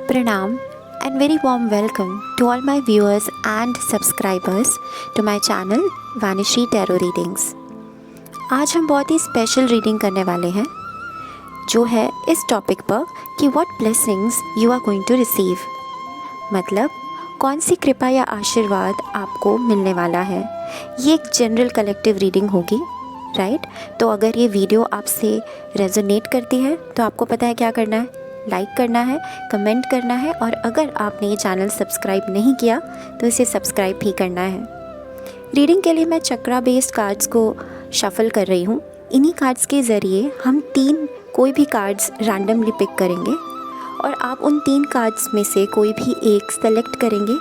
Pranam and very warm welcome to all my viewers and subscribers to my channel Vanishri Tarot Readings। आज हम बहुत ही special reading करने वाले हैं जो है इस टॉपिक पर कि what blessings you are going to receive, मतलब कौन सी कृपा या आशीर्वाद आपको मिलने वाला है। ये एक जनरल कलेक्टिव रीडिंग होगी, राइट। तो अगर ये वीडियो आपसे रेजोनेट करती है तो आपको पता है क्या करना है, लाइक करना है, कमेंट करना है, और अगर आपने ये चैनल सब्सक्राइब नहीं किया तो इसे सब्सक्राइब भी करना है। रीडिंग के लिए मैं चक्रा बेस्ड कार्ड्स को शफल कर रही हूँ। इन्हीं कार्ड्स के ज़रिए हम कोई भी कार्ड्स रैंडमली पिक करेंगे और आप उन 3 कार्ड्स में से कोई भी एक सेलेक्ट करेंगे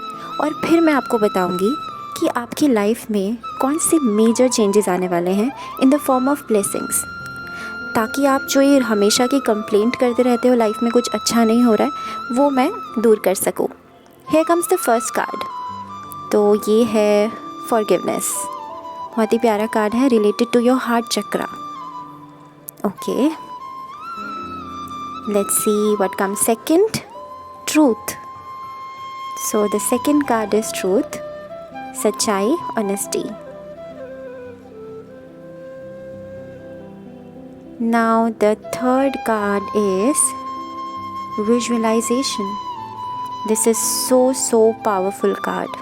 और फिर मैं आपको बताऊंगी कि आपकी लाइफ में कौन से मेजर चेंजेस आने वाले हैं in the form of blessings, ताकि आप जो ये हमेशा की कंप्लेंट करते रहते हो लाइफ में कुछ अच्छा नहीं हो रहा है वो मैं दूर कर सकूँ। Here comes the first card. तो ये है फॉरगिवनेस। बहुत ही प्यारा कार्ड है, related to your heart chakra. Okay, let's see what comes second. Truth. So the second card is truth, सच्चाई, honesty. Now the third card is visualization. This is so powerful card.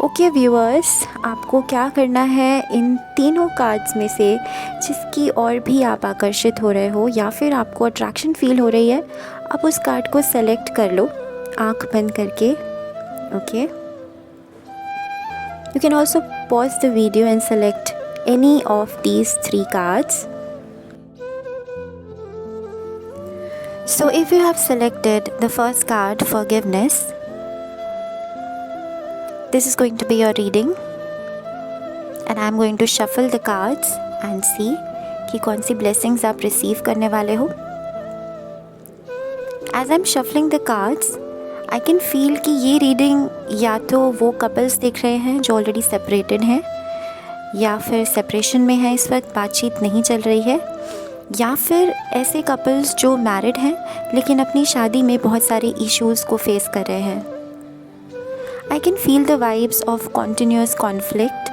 Okay viewers, आपको क्या करना है, इन तीनों cards में से जिसकी और भी आप आकर्षित हो रहे हो या फिर आपको अट्रैक्शन फील हो रही है, आप उस कार्ड को सेलेक्ट कर लो आँख बंद करके। Okay, you can also pause the video and select any of these 3 cards. So if you have selected the first card, forgiveness, this is going to be your reading and I am going to shuffle the cards and see कि कौन सी blessings आप receive करने वाले हो। As I am shuffling the cards, I can feel कि ये reading या तो वो couples देख रहे हैं जो already separated हैं, या फिर सेपरेशन में है, इस वक्त बातचीत नहीं चल रही है, या फिर ऐसे कपल्स जो मैरिड हैं लेकिन अपनी शादी में बहुत सारे इश्यूज़ को फेस कर रहे हैं। I can feel the vibes of continuous conflict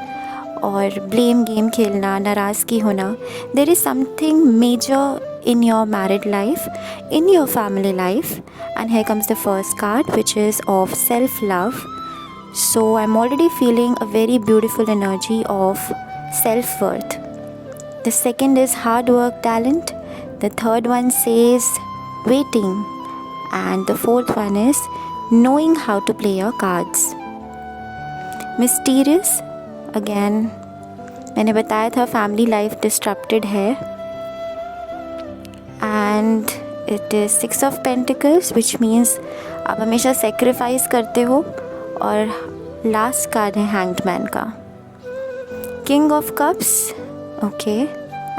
और ब्लेम गेम खेलना, नाराज़गी होना। There is something major in your married life, in your family life, and here comes the first card which is of self love. So I'm already feeling a very beautiful energy of self-worth. The second is hard work, talent. The third one says waiting. And the fourth one is knowing how to play your cards. Mysterious. Again, मैंने बताया था family life disrupted है. And it is 6 of Pentacles, which means आप हमेशा sacrifice करते हो। और last card है हैंग्ड मैन का। King of cups. Okay,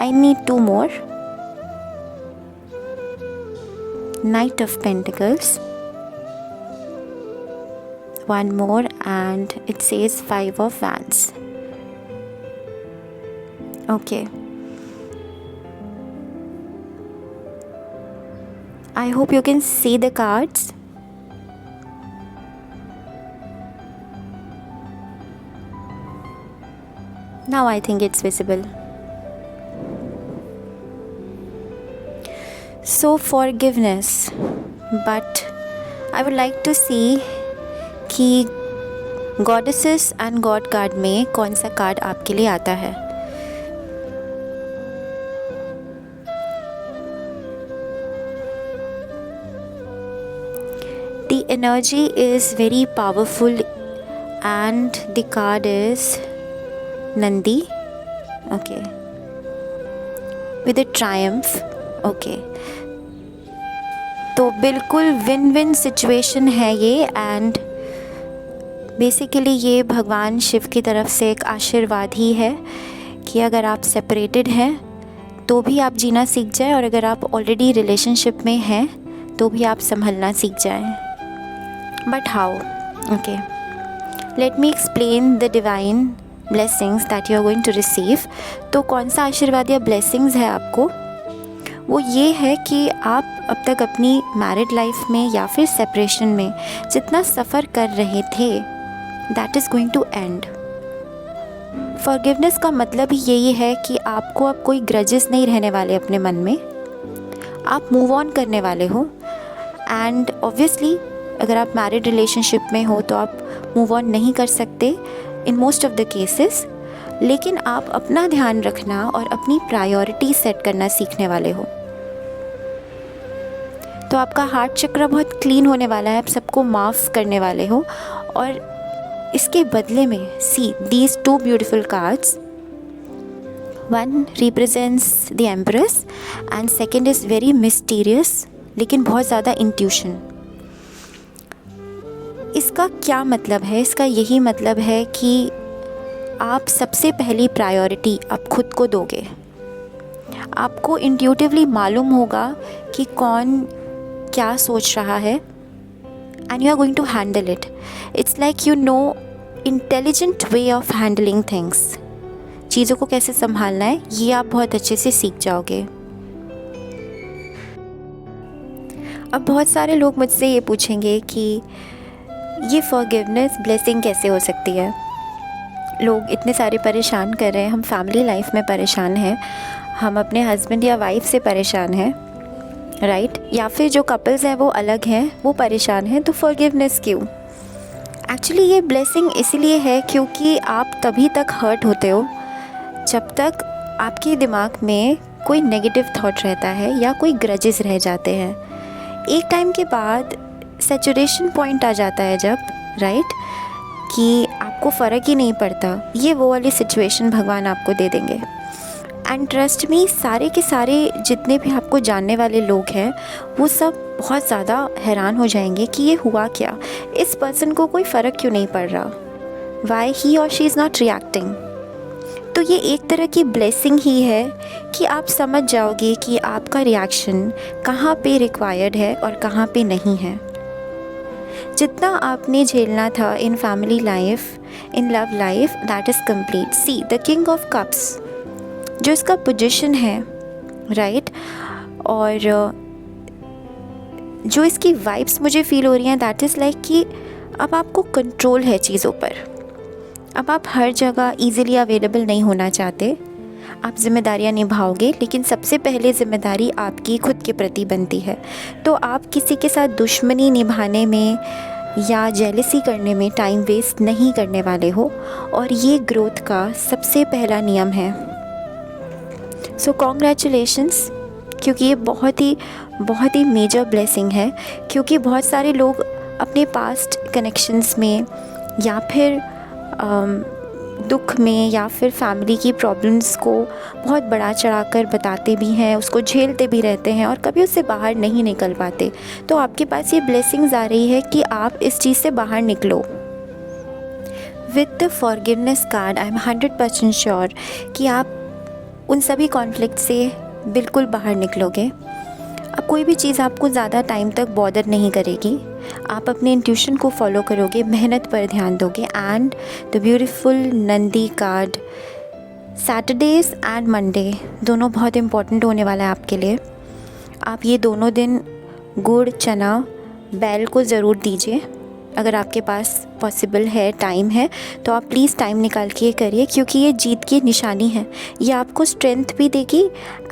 I need 2 more. Night of pentacles, 1 more, and it says 5 of wands. Okay, I hope you can see the cards. Now I think it's visible. So forgiveness, but I would like to see कि goddesses and god card में कौन सा card आपके लिए आता है। The energy is very powerful and the card is Nandi. Okay, with a Triumph. Okay, तो बिल्कुल विन विन सिचुएशन है ये, एंड बेसिकली ये भगवान शिव की तरफ से एक आशीर्वाद ही है कि अगर आप सेपरेटेड हैं तो भी आप जीना सीख जाएं, और अगर आप ऑलरेडी रिलेशनशिप में हैं तो भी आप संभलना सीख जाएं। But how? Okay, let me explain the divine blessings that you are going to receive. तो कौन सा आशीर्वाद या ब्लेसिंग्स है आपको वो ये है कि आप अब तक अपनी मैरिड लाइफ में या फिर सेपरेशन में जितना सफ़र कर रहे थे, that is going to end. Forgiveness का मतलब ही यही है कि आपको अब कोई ग्रजेस नहीं रहने वाले अपने मन में, आप मूव ऑन करने वाले हो। एंड ऑब्वियसली अगर आप मैरिड रिलेशनशिप में हो तो आप मूव ऑन नहीं कर सकते in most of the cases, लेकिन आप अपना ध्यान रखना और अपनी प्रायोरिटी सेट करना सीखने वाले हो। तो आपका हार्ट चक्र बहुत क्लीन होने वाला है, आप सबको माफ़ करने वाले हो। और इसके बदले में see these two beautiful cards, one represents the empress and second is very mysterious लेकिन बहुत ज़्यादा इंट्यूशन। इसका क्या मतलब है? इसका यही मतलब है कि आप सबसे पहली प्रायोरिटी आप खुद को दोगे। आपको इंट्यूटिवली मालूम होगा कि कौन क्या सोच रहा है and you are going to handle it. It's like you know intelligent way of handling things. चीज़ों को कैसे संभालना है ये आप बहुत अच्छे से सीख जाओगे। अब बहुत सारे लोग मुझसे ये पूछेंगे कि ये फॉरगिवनेस ब्लेसिंग कैसे हो सकती है। लोग इतने सारे परेशान कर रहे हैं, हम फैमिली लाइफ में परेशान हैं, हम अपने हस्बैंड या वाइफ से परेशान हैं, राइट? या फिर जो कपल्स हैं वो अलग हैं, वो परेशान हैं, तो फॉरगिवनेस क्यों? एक्चुअली ये ब्लेसिंग इसीलिए है क्योंकि आप तभी तक हर्ट होते हो जब तक आपके दिमाग में कोई नेगेटिव थॉट रहता है या कोई ग्रजेस रह जाते हैं। एक टाइम के बाद सैचुरेशन पॉइंट आ जाता है जब, राइट, कि आपको फ़र्क ही नहीं पड़ता, ये वो वाली सिचुएशन भगवान आपको दे देंगे। एंड ट्रस्ट मी, सारे के सारे जितने भी आपको जानने वाले लोग हैं वो सब बहुत ज़्यादा हैरान हो जाएंगे कि ये हुआ क्या, इस पर्सन को कोई फ़र्क क्यों नहीं पड़ रहा, वाई ही और शी इज़ नॉट रिएक्टिंग। तो ये एक तरह की ब्लेसिंग ही है कि आप समझ जाओगे कि आपका रिएक्शन कहाँ पे रिक्वायर्ड है और कहाँ पे नहीं है। जितना आपने झेलना था in family life, in love life, that is complete. See the king of cups जो इसका पोजीशन है, राइट, और जो इसकी वाइब्स मुझे फील हो रही हैं, दैट इज़ लाइक कि अब आपको कंट्रोल है चीज़ों पर। अब आप हर जगह इजीली अवेलेबल नहीं होना चाहते, आप जिम्मेदारियां निभाओगे, लेकिन सबसे पहले जिम्मेदारी आपकी खुद के प्रति बनती है। तो आप किसी के साथ दुश्मनी निभाने में या जेलसी करने में टाइम वेस्ट नहीं करने वाले हो, और ये ग्रोथ का सबसे पहला नियम है। सो कॉन्ग्रेचुलेशंस, क्योंकि ये बहुत ही मेजर ब्लेसिंग है। क्योंकि बहुत सारे लोग अपने पास्ट कनेक्शंस में या फिर दुख में या फिर फैमिली की प्रॉब्लम्स को बहुत बढ़ा चढ़ा कर बताते भी हैं, उसको झेलते भी रहते हैं और कभी उससे बाहर नहीं निकल पाते। तो आपके पास ये ब्लेसिंग्स आ रही है कि आप इस चीज़ से बाहर निकलो। With the forgiveness card I am 100% sure कि आप उन सभी कॉन्फ्लिक्ट से बिल्कुल बाहर निकलोगे। अब कोई भी चीज़ आपको ज़्यादा टाइम तक बॉदर नहीं करेगी। आप अपने इंट्यूशन को फॉलो करोगे, मेहनत पर ध्यान दोगे। And the beautiful Nandi card, Saturdays and Monday दोनों बहुत इम्पॉर्टेंट होने वाला है आपके लिए। आप ये दोनों दिन गुड़, चना, बैल को ज़रूर दीजिए। अगर आपके पास पॉसिबल है, टाइम है, तो आप प्लीज़ टाइम निकाल के करिए, क्योंकि ये जीत की निशानी है। ये आपको स्ट्रेंथ भी देगी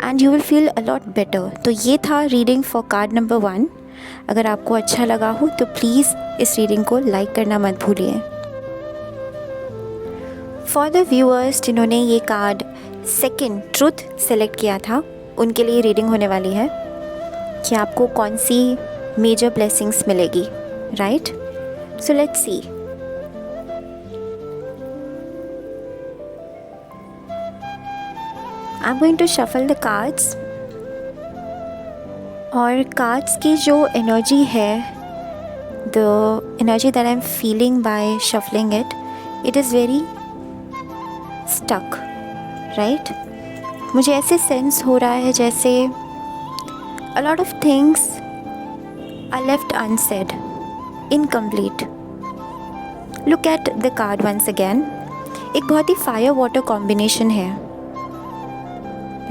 and you will feel a lot better. तो ये था रीडिंग फॉर कार्ड नंबर 1। अगर आपको अच्छा लगा हो तो प्लीज़ इस रीडिंग को लाइक करना मत भूलिए। फॉर द व्यूअर्स जिन्होंने ये कार्ड सेकंड ट्रुथ सेलेक्ट किया था, उनके लिए रीडिंग होने वाली है कि आपको कौन सी मेजर ब्लेसिंग्स मिलेगी, right? So let's see. I'm going to shuffle the cards. और कार्ड्स की जो एनर्जी है, the energy that I'm feeling by shuffling it, it is very stuck, right? मुझे ऐसे सेंस हो रहा है जैसे a lot of things are left unsaid, incomplete. Look at the card once again. एक बहुत ही फायर वाटर कॉम्बिनेशन है,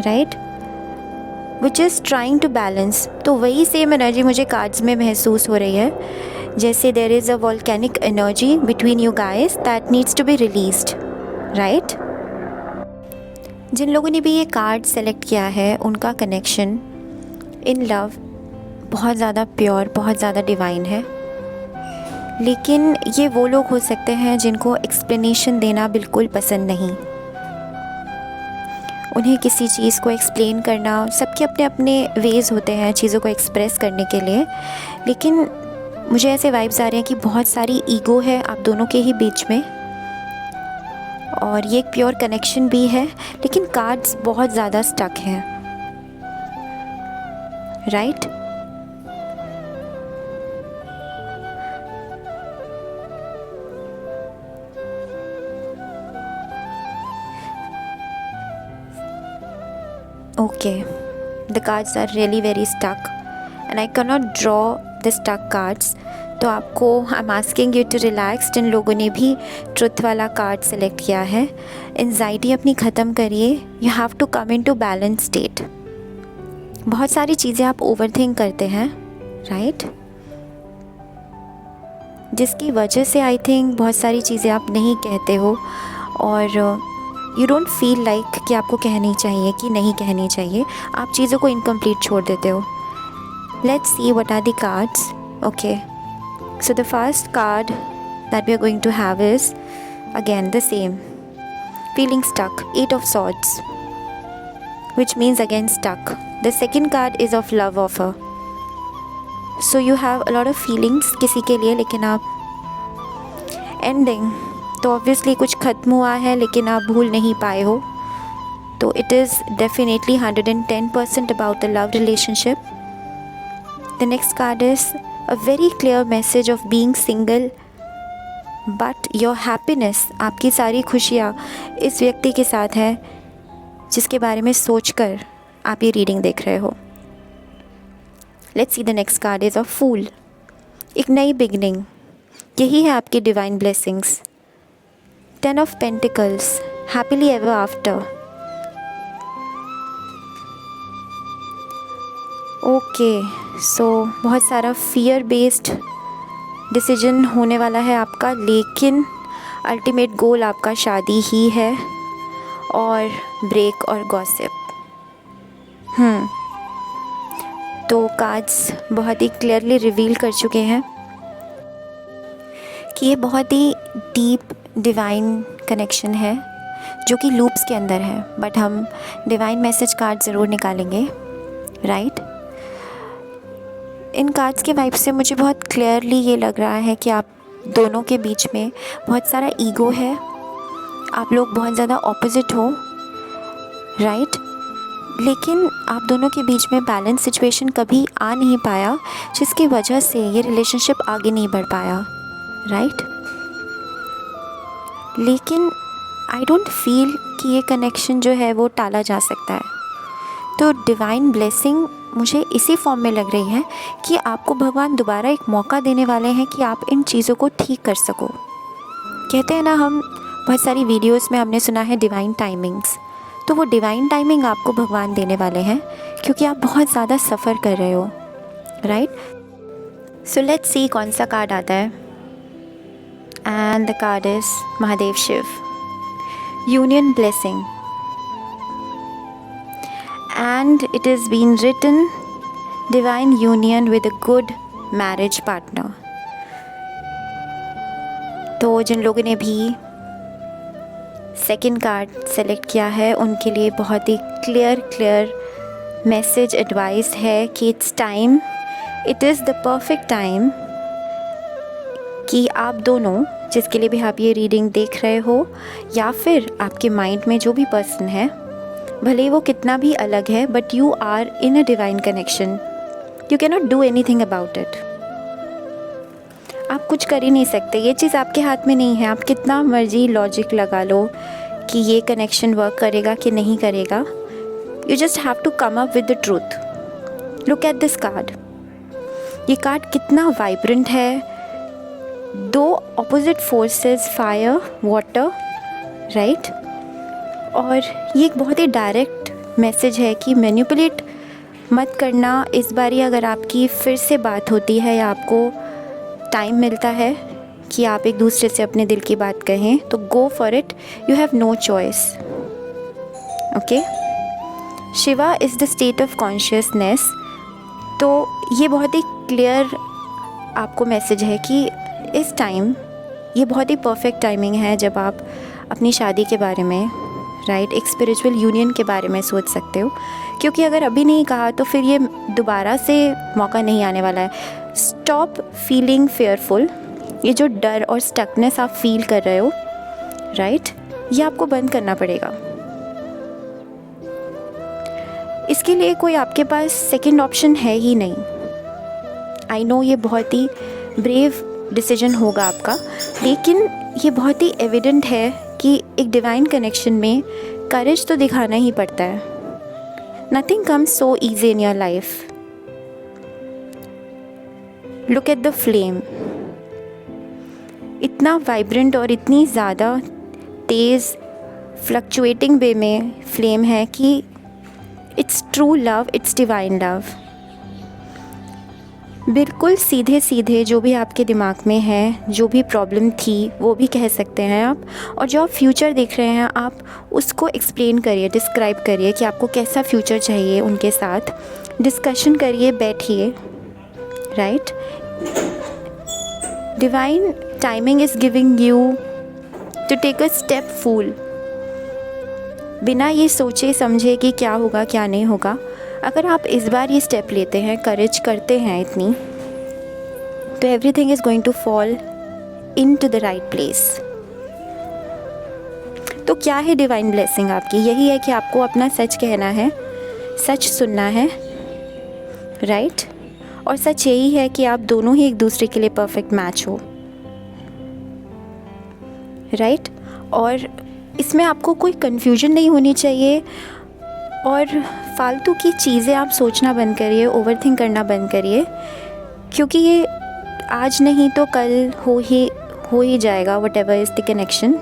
right? Which is trying to balance. तो वही सेम एनर्जी मुझे कार्ड्स में महसूस हो रही है, जैसे there is a volcanic energy between you guys that needs to be released, right. जिन लोगों ने भी ये कार्ड सेलेक्ट किया है उनका कनेक्शन इन लव बहुत ज़्यादा प्योर, बहुत ज़्यादा डिवाइन है। लेकिन ये वो लोग हो सकते हैं जिनको एक्सप्लेनेशन देना बिल्कुल पसंद नहीं। उन्हें किसी चीज़ को एक्सप्लेन करना, सबके अपने अपने वेज़ होते हैं चीज़ों को एक्सप्रेस करने के लिए, लेकिन मुझे ऐसे वाइब्स आ रहे हैं कि बहुत सारी ईगो है आप दोनों के ही बीच में, और ये एक प्योर कनेक्शन भी है, लेकिन कार्ड्स बहुत ज़्यादा स्टक हैं, right. Okay, the cards are really very stuck and I cannot draw the stuck cards. तो आपको I'm asking you to relax। जिन लोगों ने भी ट्रुथ वाला कार्ड सेलेक्ट किया है, एंजाइटी अपनी ख़त्म करिए। You have to come in to balance state. बहुत सारी चीज़ें आप ओवरथिंक करते हैं, राइट, जिसकी वजह से आई थिंक बहुत सारी चीज़ें आप नहीं कहते हो, और यू डोंट फील लाइक कि आपको कहनी चाहिए कि नहीं कहनी चाहिए, आप चीज़ों को इनकम्प्लीट छोड़ देते हो। Let's see what are the cards. Okay, so the first card that we are going to have is again the same, feeling stuck, 8 of Swords, which means again stuck. The second card is of love offer. So you have a lot of feelings किसी के लिए, लेकिन आप ending, तो obviously कुछ ख़त्म हुआ है लेकिन आप भूल नहीं पाए हो, तो it is definitely 110% about the love relationship. The next card is a very clear message of being single, but your happiness, आपकी सारी खुशियाँ इस व्यक्ति के साथ है जिसके बारे में सोचकर आप ये रीडिंग देख रहे हो। Let's see the next card is a fool, एक नई बिगनिंग, यही है आपकी divine blessings. 10 of Pentacles, happily ever after. Okay, so बहुत सारा फियर बेस्ड डिसीजन होने वाला है आपका, लेकिन अल्टीमेट गोल आपका शादी ही है, और ब्रेक और गॉसिप। तो कार्ड्स बहुत ही क्लियरली रिवील कर चुके हैं कि ये बहुत ही डीप डिवाइन कनेक्शन है जो कि लूप्स के अंदर है, बट हम डिवाइन मैसेज कार्ड ज़रूर निकालेंगे, राइट। इन कार्ड्स के वाइब से मुझे बहुत क्लियरली ये लग रहा है कि आप दोनों के बीच में बहुत सारा ईगो है, आप लोग बहुत ज़्यादा ऑपोजिट हो, राइट, लेकिन आप दोनों के बीच में बैलेंस सिचुएशन कभी आ नहीं पाया, जिसकी वजह से ये रिलेशनशिप आगे नहीं बढ़ पाया, राइट। लेकिन आई डोंट फील कि ये कनेक्शन जो है वो टाला जा सकता है। तो डिवाइन ब्लेसिंग मुझे इसी फॉर्म में लग रही है कि आपको भगवान दोबारा एक मौका देने वाले हैं कि आप इन चीज़ों को ठीक कर सको। कहते हैं ना, हम बहुत सारी वीडियोस में हमने सुना है डिवाइन टाइमिंग्स, तो वो डिवाइन टाइमिंग आपको भगवान देने वाले हैं क्योंकि आप बहुत ज़्यादा सफ़र कर रहे हो, राइट। सो लेट्स सी कौन सा कार्ड आता है। And the card is Mahadev Shiv, Union Blessing, and it is been written divine union with a good marriage partner। तो जिन लोगों ने भी सेकंड कार्ड सेलेक्ट किया है उनके लिए बहुत ही क्लियर मैसेज एडवाइस है कि it's time, it is the perfect time कि आप दोनों, जिसके लिए भी आप ये रीडिंग देख रहे हो, या फिर आपके माइंड में जो भी पर्सन है, भले वो कितना भी अलग है, but you are in a divine connection, you can not do anything about it. आप कुछ कर ही नहीं सकते, ये चीज़ आपके हाथ में नहीं है। आप कितना मर्जी लॉजिक लगा लो कि ये कनेक्शन वर्क करेगा कि नहीं करेगा, you just have to come up with the truth. Look at this card, ये कार्ड कितना वाइब्रेंट है, दो opposite forces, fire, water, right, और ये एक बहुत ही डायरेक्ट मैसेज है कि मैनिपुलेट मत करना। इस बारी अगर आपकी फिर से बात होती है या आपको टाइम मिलता है कि आप एक दूसरे से अपने दिल की बात कहें तो go for it, you have no choice. Okay, Shiva is the state of consciousness. तो ये बहुत ही क्लियर आपको मैसेज है कि इस टाइम ये बहुत ही परफेक्ट टाइमिंग है जब आप अपनी शादी के बारे में, राइट, एक स्पिरिचुअल यूनियन के बारे में सोच सकते हो। क्योंकि अगर अभी नहीं कहा तो फिर ये दोबारा से मौका नहीं आने वाला है। Stop feeling fearful. ये जो डर और स्टकनेस आप फील कर रहे हो, राइट, ये आपको बंद करना पड़ेगा। इसके लिए कोई आपके पास सेकंड ऑप्शन है ही नहीं। आई नो ये बहुत ही ब्रेव डिसीजन होगा आपका, लेकिन ये बहुत ही एविडेंट है कि एक डिवाइन कनेक्शन में करेज तो दिखाना ही पड़ता है। Nothing comes so easy in your life. Look at the flame. इतना वाइब्रेंट और इतनी ज़्यादा तेज़ फ्लक्चुएटिंग वे में फ्लेम है कि it's true love, it's divine love. बिल्कुल सीधे सीधे जो भी आपके दिमाग में है, जो भी प्रॉब्लम थी वो भी कह सकते हैं आप। और जो आप फ्यूचर देख रहे हैं आप उसको एक्सप्लेन करिए, डिस्क्राइब करिए कि आपको कैसा फ्यूचर चाहिए। उनके साथ डिस्कशन करिए, बैठिए, right. Divine timing is giving you to take a step fool, बिना ये सोचे समझे कि क्या होगा क्या नहीं होगा। अगर आप इस बार ये स्टेप लेते हैं, करेज करते हैं इतनी, तो everything is going to fall into the right place. तो क्या है डिवाइन ब्लेसिंग आपकी? यही है कि आपको अपना सच कहना है, सच सुनना है, राइट। और सच यही है कि आप दोनों ही एक दूसरे के लिए परफेक्ट मैच हो, राइट। और इसमें आपको कोई कन्फ्यूजन नहीं होनी चाहिए और फालतू की चीज़ें आप सोचना बंद करिए, ओवरथिंक करना बंद करिए, क्योंकि ये आज नहीं तो कल हो ही जाएगा। What ever is the connection.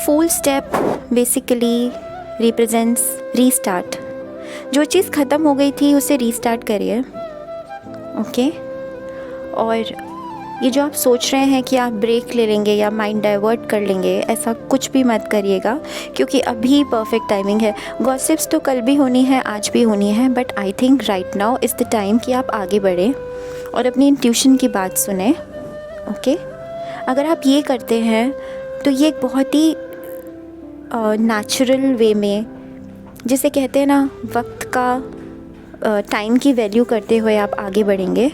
Full step basically represents restart. जो चीज़ ख़त्म हो गई थी उसे रीस्टार्ट करिए, ओके। और ये जो आप सोच रहे हैं कि आप ब्रेक ले लेंगे या माइंड डाइवर्ट कर लेंगे, ऐसा कुछ भी मत करिएगा, क्योंकि अभी परफेक्ट टाइमिंग है। गॉसिप्स तो कल भी होनी है, आज भी होनी है, but I think right now is the time कि आप आगे बढ़ें और अपनी इंट्यूशन की बात सुने, ओके। अगर आप ये करते हैं तो ये एक बहुत ही नेचुरल वे में, जिसे कहते हैं ना, वक्त का टाइम की वैल्यू करते हुए आप आगे बढ़ेंगे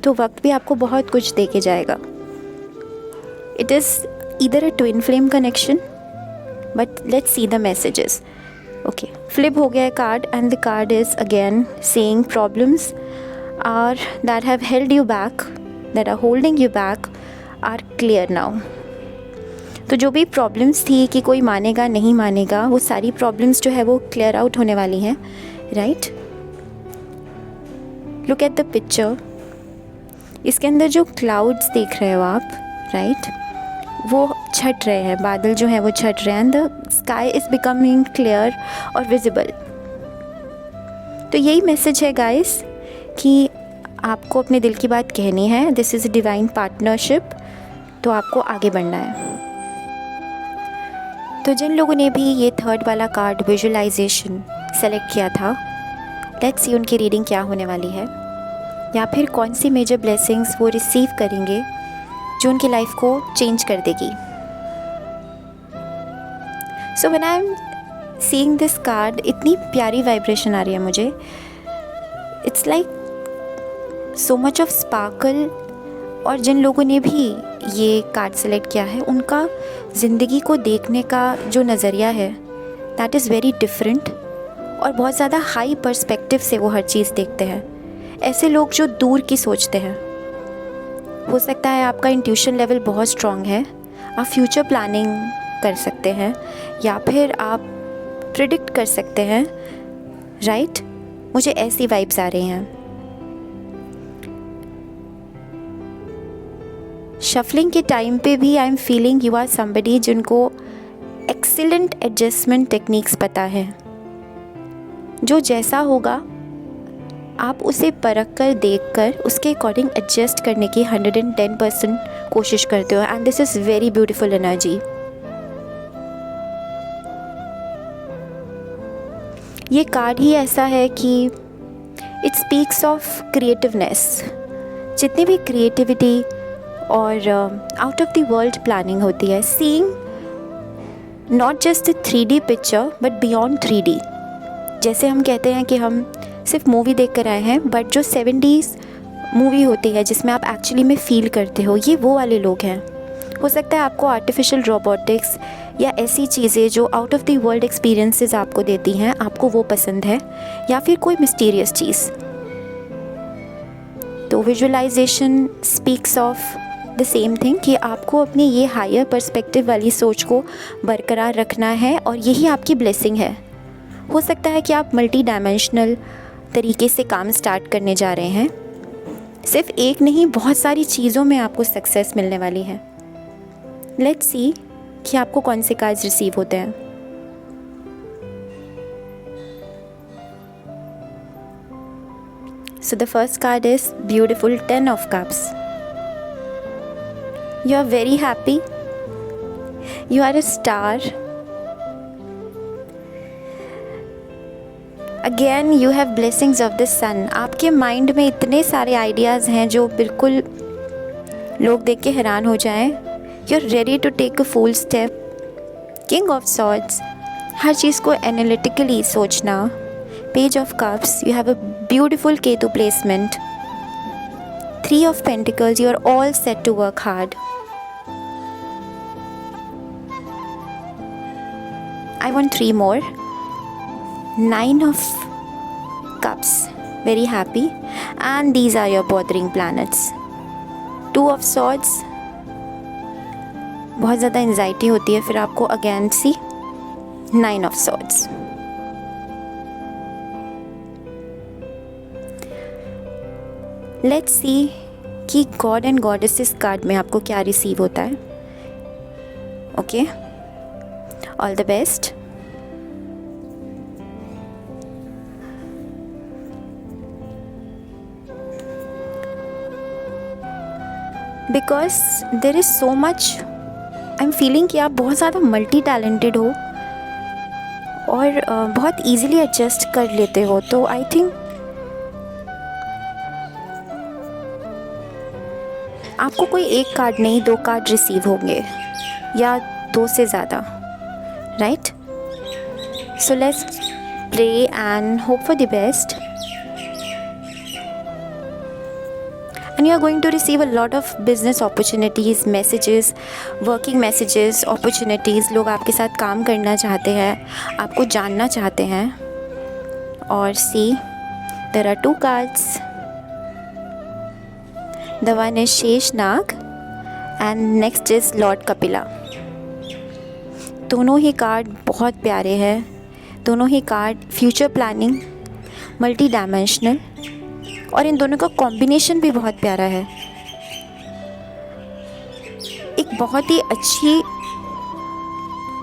तो वक्त भी आपको बहुत कुछ दे के जाएगा। It is either a twin flame connection, but let's see the messages, okay. Flip हो गया है card and the card is again saying problems are that have held you back, that are holding you back, are clear now. तो जो भी problems थी कि कोई मानेगा नहीं मानेगा, वो सारी प्रॉब्लम्स जो है वो क्लियर आउट होने वाली हैं, right. Look at the picture. इसके अंदर जो क्लाउड्स देख रहे हो आप, राइट, वो छट रहे हैं, बादल जो हैं वो छट रहे हैं, the sky is becoming clear और विजिबल। तो यही मैसेज है गाइस कि आपको अपने दिल की बात कहनी है। This is a divine partnership, तो आपको आगे बढ़ना है। तो जिन लोगों ने भी ये थर्ड वाला कार्ड विजुअलाइजेशन सेलेक्ट किया था, लेट्स सी उनकी रीडिंग क्या होने वाली है, या फिर कौन सी मेजर ब्लेसिंग्स वो रिसीव करेंगे जो उनकी लाइफ को चेंज कर देगी। So when I am seeing this card, इतनी प्यारी वाइब्रेशन आ रही है मुझे। It's like so much of sparkle. और जिन लोगों ने भी ये कार्ड सेलेक्ट किया है, उनका ज़िंदगी को देखने का जो नज़रिया है दैट इज़ वेरी डिफरेंट, और बहुत ज़्यादा हाई पर्सपेक्टिव से वो हर चीज़ देखते हैं। ऐसे लोग जो दूर की सोचते हैं। हो सकता है आपका इंट्यूशन लेवल बहुत स्ट्रॉन्ग है, आप फ्यूचर प्लानिंग कर सकते हैं या फिर आप प्रिडिक्ट कर सकते हैं, राइट। मुझे ऐसी वाइब्स आ रही हैं। शफलिंग के टाइम पे भी I am feeling you are somebody जिनको एक्सीलेंट एडजस्टमेंट टेक्निक्स पता है। जो जैसा होगा आप उसे परख कर देख कर उसके अकॉर्डिंग एडजस्ट करने की 110% कोशिश करते हो, and this is very beautiful energy. ये कार्ड ही ऐसा है कि इट स्पीक्स ऑफ क्रिएटिवनेस। जितनी भी क्रिएटिविटी और out of the world planning होती है, seeing not just the 3D picture but beyond 3D। जैसे हम कहते हैं कि हम सिर्फ मूवी देख कर आए हैं, बट जो 70s मूवी होती है जिसमें आप एक्चुअली में फ़ील करते हो, ये वो वाले लोग हैं। हो सकता है आपको आर्टिफिशियल रोबोटिक्स या ऐसी चीज़ें जो out of the world experiences आपको देती हैं, आपको वो पसंद है, या फिर कोई मिस्टीरियस चीज़। तो visualisation speaks of the same thing कि आपको अपनी ये हायर पर्सपेक्टिव वाली सोच को बरकरार रखना है, और यही आपकी ब्लेसिंग है। हो सकता है कि आप मल्टी डायमेंशनल तरीके से काम स्टार्ट करने जा रहे हैं। सिर्फ एक नहीं, बहुत सारी चीज़ों में आपको सक्सेस मिलने वाली है। लेट्स सी कि आपको कौन से कार्ड्स रिसीव होते हैं। So the first card is beautiful 10 of Cups. You are very happy. You are a star. Again you have blessings of the sun. आपके माइंड में इतने सारे आइडियाज़ हैं जो बिल्कुल लोग देख के हैरान हो जाएं। You are ready to take a full step. King of Swords. हर चीज़ को एनालिटिकली सोचना। Page of Cups. You have a beautiful Ketu placement. 3 of Pentacles. You are all set to work hard. I want 3 more. 9 of Cups. Very happy. And these are your bothering planets. 2 of Swords. बहुत ज़्यादा anxiety होती है फिर आपको। Again see 9 of Swords. Let's see कि God and goddesses card में आपको क्या रिसीव होता है। Okay, all the best. Because there is so much, I am feeling कि आप बहुत ज़्यादा मल्टी टैलेंटेड हो और बहुत ईजीली एडजस्ट कर लेते हो। तो आई थिंक आपको कोई एक कार्ड नहीं 2 कार्ड रिसीव होंगे, या 2 से ज़्यादा, right? So let's pray and hope for the best. And you are going to receive a lot of business opportunities, messages, working messages, opportunities. लोग आपके साथ काम करना चाहते हैं, आपको जानना चाहते हैं। और see, there are 2 cards. The one is Sheshnag and next is Lord Kapila. दोनों ही कार्ड बहुत प्यारे हैं। दोनों ही card future planning, multi dimensional, और इन दोनों का कॉम्बिनेशन भी बहुत प्यारा है। एक बहुत ही अच्छी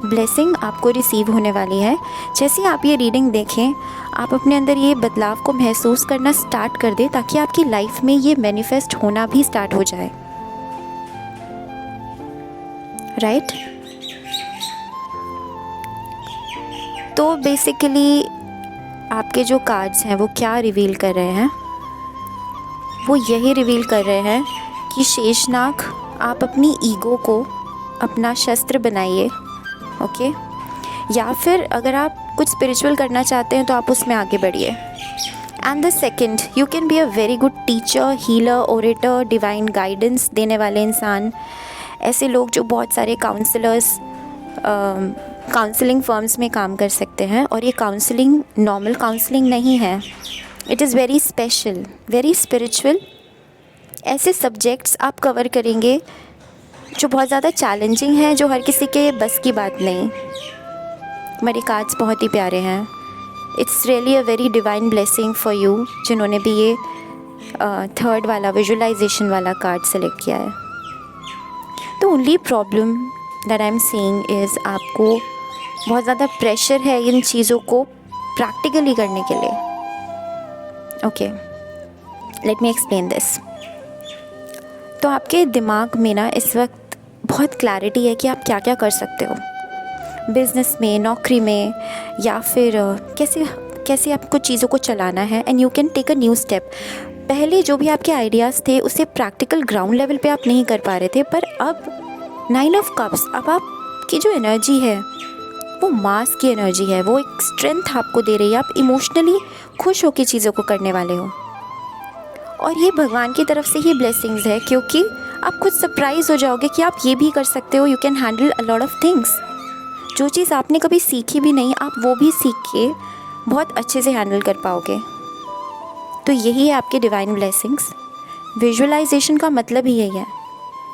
ब्लेसिंग आपको रिसीव होने वाली है। जैसे ही आप ये रीडिंग देखें, आप अपने अंदर ये बदलाव को महसूस करना स्टार्ट कर दें, ताकि आपकी लाइफ में ये मैनिफेस्ट होना भी स्टार्ट हो जाए, राइट? तो बेसिकली आपके जो कार्ड्स हैं वो क्या रिवील कर रहे हैं? वो यही रिवील कर रहे हैं कि शेषनाग, आप अपनी ईगो को अपना शस्त्र बनाइए, ओके? या फिर अगर आप कुछ स्पिरिचुअल करना चाहते हैं तो आप उसमें आगे बढ़िए। And the second, you can be a very good teacher, healer, orator, divine guidance देने वाले इंसान। ऐसे लोग जो बहुत सारे काउंसलर्स, काउंसलिंग फर्म्स में काम कर सकते हैं। और ये काउंसलिंग नॉर्मल काउंसलिंग नहीं है, it is very special, very spiritual. ऐसे सब्जेक्ट्स आप कवर करेंगे जो बहुत ज़्यादा चैलेंजिंग हैं, जो हर किसी के बस की बात नहीं। मेरे कार्ड्स बहुत ही प्यारे हैं। It's really a very divine blessing for you, जिन्होंने भी ये 3rd वाला विजुअलाइजेशन वाला कार्ड सेलेक्ट किया है। The only problem that I am seeing is आपको बहुत ज़्यादा प्रेशर है इन चीज़ों को प्रैक्टिकली करने के लिए. Okay, let me explain this. तो आपके दिमाग में ना इस वक्त बहुत क्लैरिटी है कि आप क्या क्या कर सकते हो बिज़नेस में, नौकरी में, या फिर कैसे आपको चीज़ों को चलाना है. And you can take a new step. पहले जो भी आपके आइडियाज़ थे उसे प्रैक्टिकल ग्राउंड लेवल पे आप नहीं कर पा रहे थे, पर अब 9 ऑफ कप्स, अब आपकी जो एनर्जी है वो मास की एनर्जी है, वो एक स्ट्रेंथ आपको दे रही है. आप इमोशनली खुश होकर चीज़ों को करने वाले हो, और ये भगवान की तरफ से ही ब्लेसिंग्स है, क्योंकि आप खुद सरप्राइज़ हो जाओगे कि आप ये भी कर सकते हो. You can handle a lot of things. जो चीज़ आपने कभी सीखी भी नहीं, आप वो भी सीख के बहुत अच्छे से हैंडल कर पाओगे. तो यही है आपके डिवाइन ब्लेसिंग्स. विजुअलाइजेशन का मतलब ही यही है.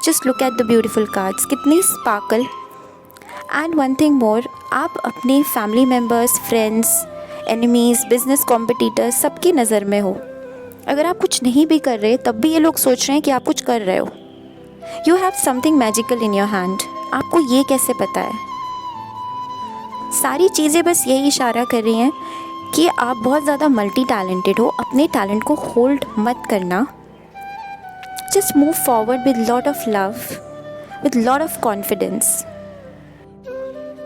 Just look at the beautiful cards, कितनी sparkle. And one thing more, आप अपने family members, friends, enemies, business competitors सबकी नज़र में हो. अगर आप कुछ नहीं भी कर रहे तब भी ये लोग सोच रहे हैं कि आप कुछ कर रहे हो. You have something magical in your hand. आपको ये कैसे पता है? सारी चीज़ें बस यही इशारा कर रही हैं कि आप बहुत ज़्यादा मल्टी टैलेंटेड हो. अपने टैलेंट को होल्ड मत करना. Just move forward with lot of love, with lot of confidence.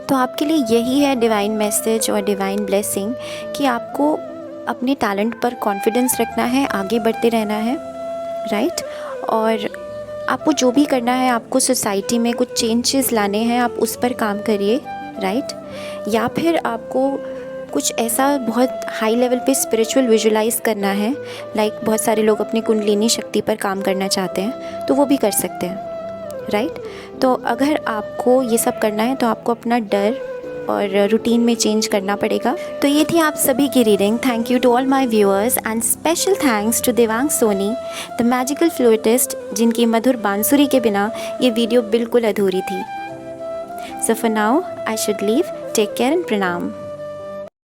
तो आपके लिए यही है डिवाइन मैसेज और डिवाइन ब्लेसिंग कि आपको अपने टैलेंट पर कॉन्फिडेंस रखना है, आगे बढ़ते रहना है, राइट. और आपको जो भी करना है, आपको सोसाइटी में कुछ चेंजेस लाने हैं, आप उस पर काम करिए, राइट. या फिर आपको कुछ ऐसा बहुत हाई लेवल पे स्पिरिचुअल विजुलाइज करना है, लाइक बहुत सारे लोग अपनी कुंडलिनी शक्ति पर काम करना चाहते हैं, तो वो भी कर सकते हैं, राइट. तो अगर आपको ये सब करना है तो आपको अपना डर और रूटीन में चेंज करना पड़ेगा. तो ये थी आप सभी की reading. Thank you to all my viewers and special thanks to Devang Soni, the magical flutist, जिनकी मधुर बांसुरी के बिना ये वीडियो बिल्कुल अधूरी थी. So for now I should leave. Take care and प्रणाम.